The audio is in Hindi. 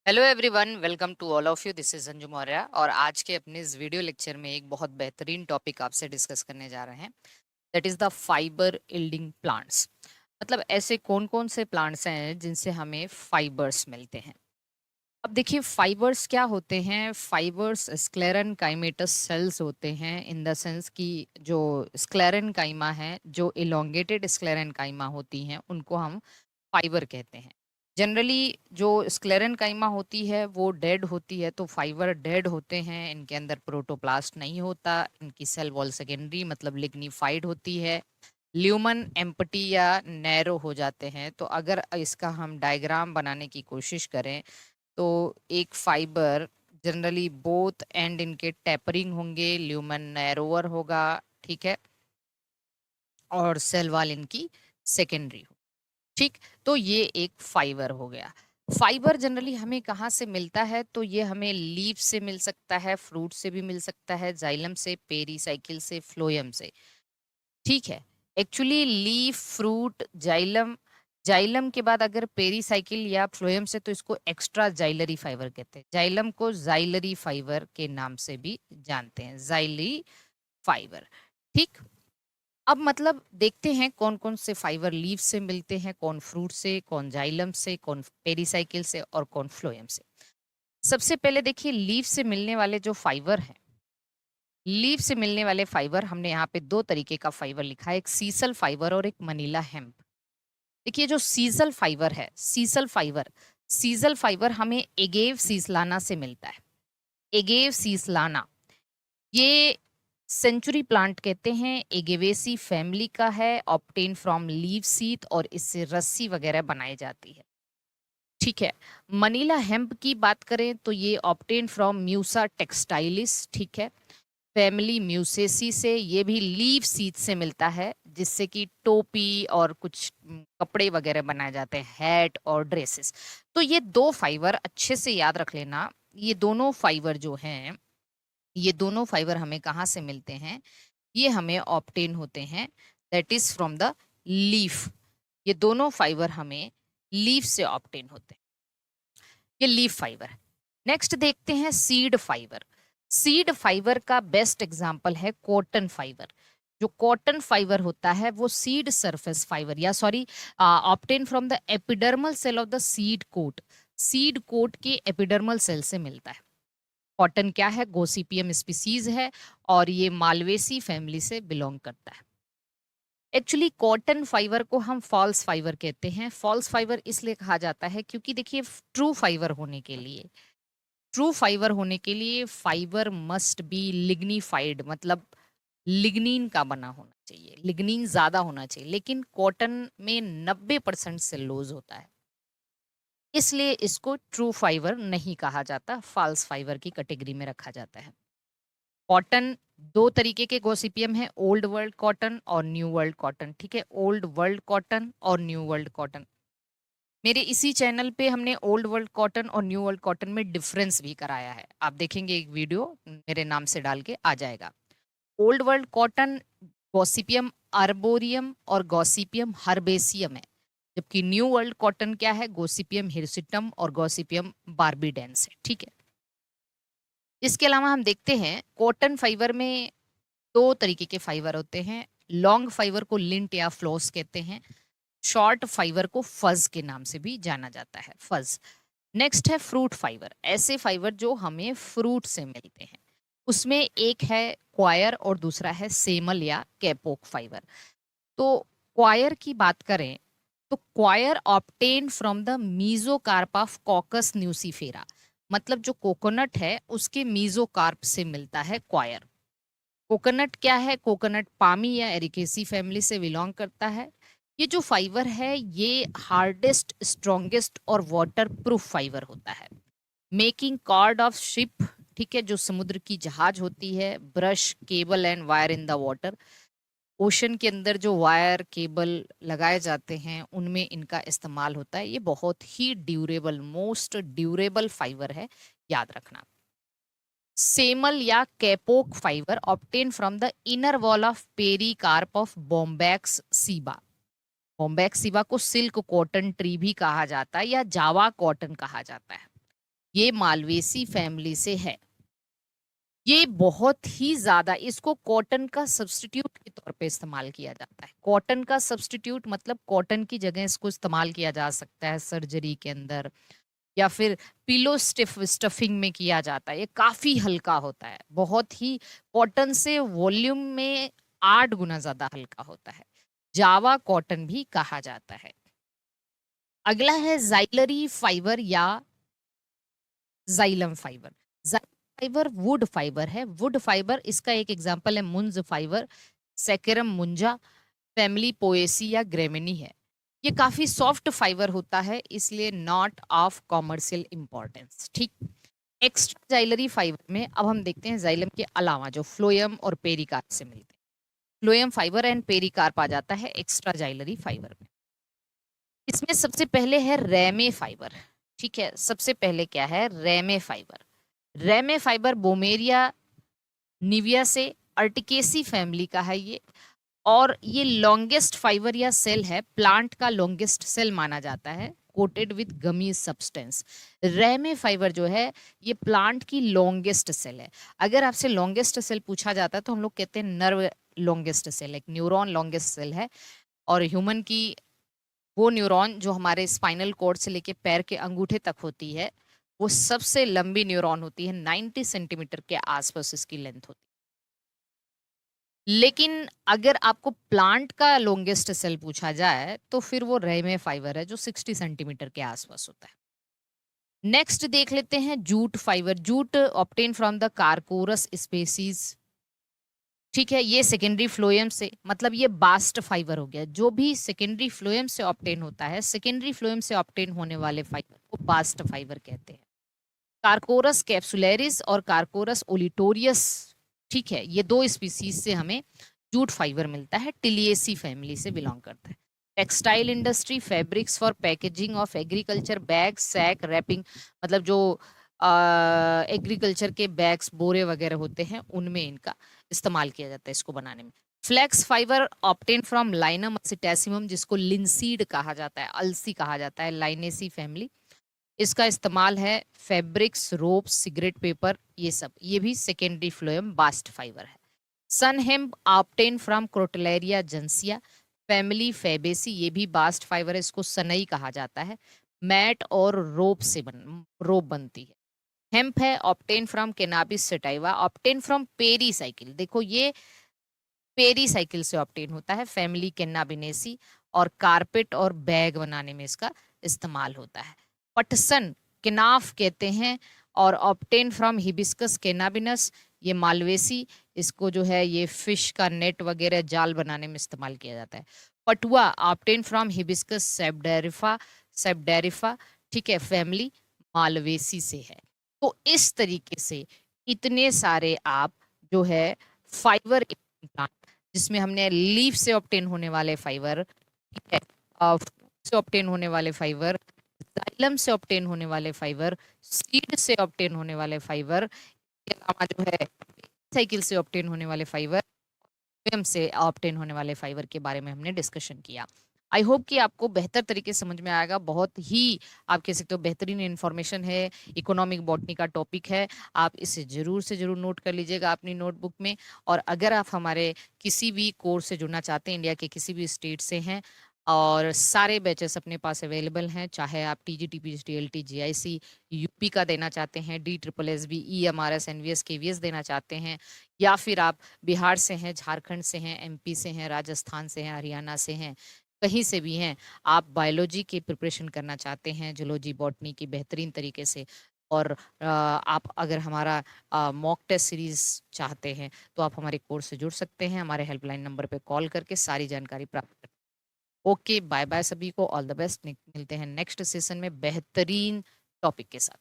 Hello everyone, welcome to all of you. This is Sanju Maurya और आज के अपने इस वीडियो लेक्चर में एक बहुत बेहतरीन टॉपिक आपसे डिस्कस करने जा रहे हैं। That is the fibre yielding plants. मतलब ऐसे कौन कौन से प्लांट्स हैं जिनसे हमें फाइबर्स मिलते हैं। अब देखिए, फाइबर्स क्या होते हैं। फाइबर्स स्क्लेरन काइमेटस सेल्स होते हैं, इन द सेंस कि जो स्क्लेरन काइमा है, जो इलोंगेटेड स्क्लेरन काइमा होती हैं, उनको हम फाइबर कहते हैं। जनरली जो स्क्लेरन काइमा होती है वो डेड होती है, तो फाइबर डेड होते हैं। इनके अंदर प्रोटोप्लास्ट नहीं होता, इनकी सेल वॉल सेकेंडरी मतलब लिग्निफाइड होती है। ल्यूमन एम्प्टी या नैरो हो जाते हैं। तो अगर इसका हम डायग्राम बनाने की कोशिश करें तो एक फाइबर जनरली बोथ एंड इनके टेपरिंग होंगे, ल्यूमन नैरोवर होगा, ठीक है, और सेल वॉल इनकी सेकेंडरी हो। ठीक, तो ये एक फाइबर हो गया। फाइबर जनरली हमें कहाँ से मिलता है? तो ये हमें लीफ से मिल सकता है, फ्रूट से भी मिल सकता है, जाइलम से, पेरीसाइकिल से, फ्लोएम से। ठीक है, actually leaf, fruit, xylem, xylem के बाद अगर पेरीसाइकिल या फ्लोएम से तो इसको एक्स्ट्रा जाइलरी फाइबर कहते हैं। जाइलम को जाइलरी फाइबर के नाम से भी जानते हैं, जाइलरी फाइबर। ठीक, अब मतलब देखते हैं कौन कौन से फाइबर लीफ से मिलते हैं, कौन फ्रूट से, कौन जाइलम से, कौन पेरीसाइकिल से और कौन फ्लोएम से। सबसे पहले देखिए, लीफ से मिलने वाले जो फाइबर हैं, लीफ से मिलने वाले फाइबर हमने यहाँ पे दो तरीके का फाइबर लिखा है, एक सीसल फाइबर और एक मनीला हेम्प। देखिए, जो सीजल फाइबर है, सीजल फाइबर हमें एगेव सीसलाना से मिलता है। एगेव सीसलाना ये सेंचुरी प्लांट कहते हैं, एगेवेसी फैमिली का है, ऑब्टेन फ्रॉम लीव सीड और इससे रस्सी वगैरह बनाई जाती है। ठीक है, मनीला हेम्प की बात करें तो ये ऑब्टेन फ्रॉम म्यूसा टेक्सटाइलिस, ठीक है, फैमिली म्यूसेसी से। ये भी लीव सीड से मिलता है, जिससे कि टोपी और कुछ कपड़े वगैरह बनाए जाते हैं, हैट और ड्रेसेस। तो ये दो फाइबर अच्छे से याद रख लेना। ये दोनों फाइबर जो हैं, ये दोनों फाइबर हमें कहाँ से मिलते हैं? ये हमें ऑब्टेन होते हैं, that is from the leaf. ये दोनों फाइबर हमें लीफ से ऑब्टेन होते हैं। ये लीफ फाइबर है। नेक्स्ट देखते हैं सीड फाइबर। सीड फाइबर का बेस्ट एग्जांपल है कॉटन फाइबर। जो कॉटन फाइबर होता है वो सीड सरफेस फाइबर या sorry obtain from the epidermal cell of the seed coat. Seed coat के एपिडर्मल सेल से मिलता है। कॉटन क्या है? गोसिपियम स्पीसीज है और ये मालवेसी फैमिली से बिलोंग करता है। एक्चुअली कॉटन फाइबर को हम फॉल्स फाइबर कहते हैं। फॉल्स फाइबर इसलिए कहा जाता है क्योंकि देखिए, ट्रू फाइबर होने के लिए फाइबर मस्ट बी लिग्निफाइड, मतलब लिग्निन का बना होना चाहिए, लिग्निन ज्यादा होना चाहिए। लेकिन कॉटन में 90% सेलुलोज होता है, इसलिए इसको ट्रू फाइबर नहीं कहा जाता, फॉल्स फाइबर की कैटेगरी में रखा जाता है। कॉटन दो तरीके के गोसिपियम है, ओल्ड वर्ल्ड कॉटन और न्यू वर्ल्ड कॉटन। ठीक है, ओल्ड वर्ल्ड कॉटन और न्यू वर्ल्ड कॉटन। मेरे इसी चैनल पे हमने ओल्ड वर्ल्ड कॉटन और न्यू वर्ल्ड कॉटन में डिफरेंस भी कराया है। आप देखेंगे एक वीडियो मेरे नाम से डाल के आ जाएगा। Old world cotton Gossypium arboreum और गॉसिपियम हर्बेसियम है, जबकि न्यू वर्ल्ड कॉटन क्या है? गॉसिपियम हिरसिटम और गॉसिपियम बार्बिडेंस है। ठीक है, इसके अलावा हम देखते हैं कॉटन फाइबर में दो तरीके के फाइबर होते हैं। लॉन्ग फाइबर को लिंट या फ्लॉस कहते हैं, शॉर्ट फाइबर को फज के नाम से भी जाना जाता है, फज। नेक्स्ट है फ्रूट फाइबर। ऐसे फाइबर जो हमें फ्रूट से मिलते हैं, उसमें एक है क्वायर और दूसरा है सेमल या कैपोक फाइबर। तो क्वायर की बात करें तो coir obtain from the mesocarp of Cocos nucifera, मतलब जो कोकोनट है उसके मीजोकार्प से मिलता है क्वायर। कोकोनट क्या है? कोकोनट पामी या एरिकेसी फैमिली से बिलोंग करता है। ये जो फाइबर है ये हार्डेस्ट, स्ट्रॉन्गेस्ट और वाटर प्रूफ फाइबर होता है। मेकिंग कॉर्ड ऑफ शिप, ठीक है, जो समुद्र की जहाज होती है, brush, cable and wire in the water. Ocean के अंदर जो वायर केबल लगाए जाते हैं उनमें इनका इस्तेमाल होता है। ये बहुत ही ड्यूरेबल, मोस्ट ड्यूरेबल फाइबर है, याद रखना। सेमल या kapok fibre obtain from the inner wall of pericarp of Bombax ceiba. Bombax ceiba को सिल्क कॉटन ट्री भी कहा जाता है या जावा कॉटन कहा जाता है। ये मालवेसी फैमिली से है। ये बहुत ही ज्यादा, इसको कॉटन का सब्स्टिट्यूट के तौर पे इस्तेमाल किया जाता है। कॉटन का सब्स्टिट्यूट मतलब कॉटन की जगह इसको इस्तेमाल किया जा सकता है सर्जरी के अंदर, या फिर पिलो स्टफिंग में किया जाता है। ये काफी हल्का होता है, बहुत ही कॉटन से वॉल्यूम में 8 गुना ज्यादा हल्का होता है। जावा कॉटन भी कहा जाता है। अगला है जाइलरी फाइबर या xylem fibre. Xylem fibre wood fibre है। वुड फाइबर, इसका एक एग्जांपल है मुंज फाइबर, सेकेरम मुंजा, फैमिली पोएसी या ग्रेमिनी है। ये काफी सॉफ्ट फाइबर होता है, इसलिए नॉट ऑफ कॉमर्शियल इंपॉर्टेंस। ठीक। एक्स्ट्रा जाइलरी फाइबर में अब हम देखते हैं जाइलम के अलावा जो फ्लोएम और पेरिकार्प से मिलते हैं। फ्लोएम फाइबर एंड पेरिकार्प आ जाता है एक्स्ट्रा जाइलरी फाइबर में। इसमें सबसे पहले है रेमे फाइबर। ठीक है, सबसे पहले क्या है? Ramie fibre. Ramie fibre Boehmeria nivea से अर्टिकेसी फैमिली का है ये, और ये लॉन्गेस्ट फाइबर या सेल है, प्लांट का लॉन्गेस्ट सेल माना जाता है, coated with gummy substance. Ramie fibre जो है ये प्लांट की लॉन्गेस्ट सेल है। अगर आपसे लॉन्गेस्ट सेल पूछा जाता है तो हम लोग कहते हैं नर्व लॉन्गेस्ट सेल, एक न्यूरॉन लॉन्गेस्ट सेल है। और ह्यूमन की वो न्यूरॉन जो हमारे स्पाइनल कॉर्ड से लेके पैर के अंगूठे तक होती है, वो सबसे लंबी न्यूरॉन होती है, 90 सेंटीमीटर के आसपास इसकी लेंथ होती है। लेकिन अगर आपको प्लांट का लॉन्गेस्ट सेल पूछा जाए तो फिर वो रेमे फाइबर है जो 60 सेंटीमीटर के आसपास होता है। नेक्स्ट देख लेते हैं jute fibre. Jute obtain from the Corchorus species. ठीक है, ये सेकेंडरी फ्लोएम से, मतलब ये बास्ट फाइबर हो गया। जो भी सेकेंडरी फ्लोएम से ऑब्टेन होता है, सेकेंडरी फ्लोएम से ऑब्टेन होने वाले फाइबर को बास्ट फाइबर कहते हैं। कारकोरस कैप्सुलरिस और कारकोरस ओलिटोरियस, ठीक है, ये 2 स्पीसीज से हमें जूट फाइबर मिलता है, टिलिएसी फैमिली से बिलोंग करता है। Textile industry, fabrics for packaging of agriculture, bag, sack, wrapping, मतलब जो एग्रीकल्चर के बैग्स, बोरे वगैरह होते हैं, उनमें इनका इस्तेमाल किया जाता है इसको बनाने में। Flax fibre obtain from Linum usitatissimum, जिसको लिंसीड कहा जाता है, अलसी कहा जाता है, लाइनेसी फैमिली। इसका इस्तेमाल है फैब्रिक्स, रोप, सिगरेट पेपर, ये सब, ये भी सेकेंडरी फ्लोएम बास्ट फाइबर है। Sunn hemp obtain from Crotalaria juncea, family Fabaceae, ये भी बास्ट फाइबर है, इसको सनई कहा जाता है। मैट और रोप से रोप बनती है। हेम्प है obtain from cannabis sativa, obtain from pericycle, देखो ये पेरी साइकिल से ऑब्टेन होता है, फैमिली कैनाबिनेसी, और कारपेट और बैग बनाने में इसका इस्तेमाल होता है। पटसन केनाफ कहते हैं, और ऑब्टेन फ्रॉम हिबिस्कस कैनाबिनस, ये मालवेसी, इसको जो है ये फिश का नेट वगैरह जाल बनाने में इस्तेमाल किया जाता है। पटुआ ऑब्टेन फ्रॉम हिबिस्कस सेबडेरिफा, सेबडेरिफा, ठीक है, फैमिली मालवेसी से है। तो इस तरीके से इतने सारे आप जो है फाइबर जिसमें हमने लीफ से ऑब्टेन होने वाले फाइबर, ठीक है, से ऑब्टेन होने वाले फाइबर, जाइलम से ऑब्टेन होने वाले फाइबर, सीड से ऑब्टेन होने वाले फाइबर, के अलावा जो है साइकिल से ऑब्टेन होने वाले फाइबर, से ऑब्टेन होने वाले फाइबर के बारे में हमने डिस्कशन किया। आई होप कि आपको बेहतर तरीके से समझ में आएगा। बहुत ही आप कह सकते हो बेहतरीन इन्फॉर्मेशन है, इकोनॉमिक बॉटनी का टॉपिक है। आप इसे जरूर से जरूर नोट कर लीजिएगा अपनी नोटबुक में। और अगर आप हमारे किसी भी कोर्स से जुड़ना चाहते हैं, इंडिया के किसी भी स्टेट से हैं, और सारे बैचेस अपने पास अवेलेबल हैं, चाहे आप TGT, PGT, LT, GIC, UP का देना चाहते हैं, DSSS, EMRS, NVS, KVS देना चाहते हैं, या फिर आप बिहार से हैं, झारखंड से हैं, MP से हैं, राजस्थान से हैं, हरियाणा से हैं, कहीं से भी हैं, आप बायोलॉजी की प्रिपरेशन करना चाहते हैं, जूलॉजी, बॉटनी की बेहतरीन तरीके से, और आप अगर हमारा मॉक टेस्ट सीरीज चाहते हैं तो आप हमारे कोर्स से जुड़ सकते हैं, हमारे हेल्पलाइन नंबर पे कॉल करके सारी जानकारी प्राप्त कर। ओके, बाय बाय सभी को, ऑल द बेस्ट। मिलते हैं नेक्स्ट सेशन में बेहतरीन टॉपिक के साथ।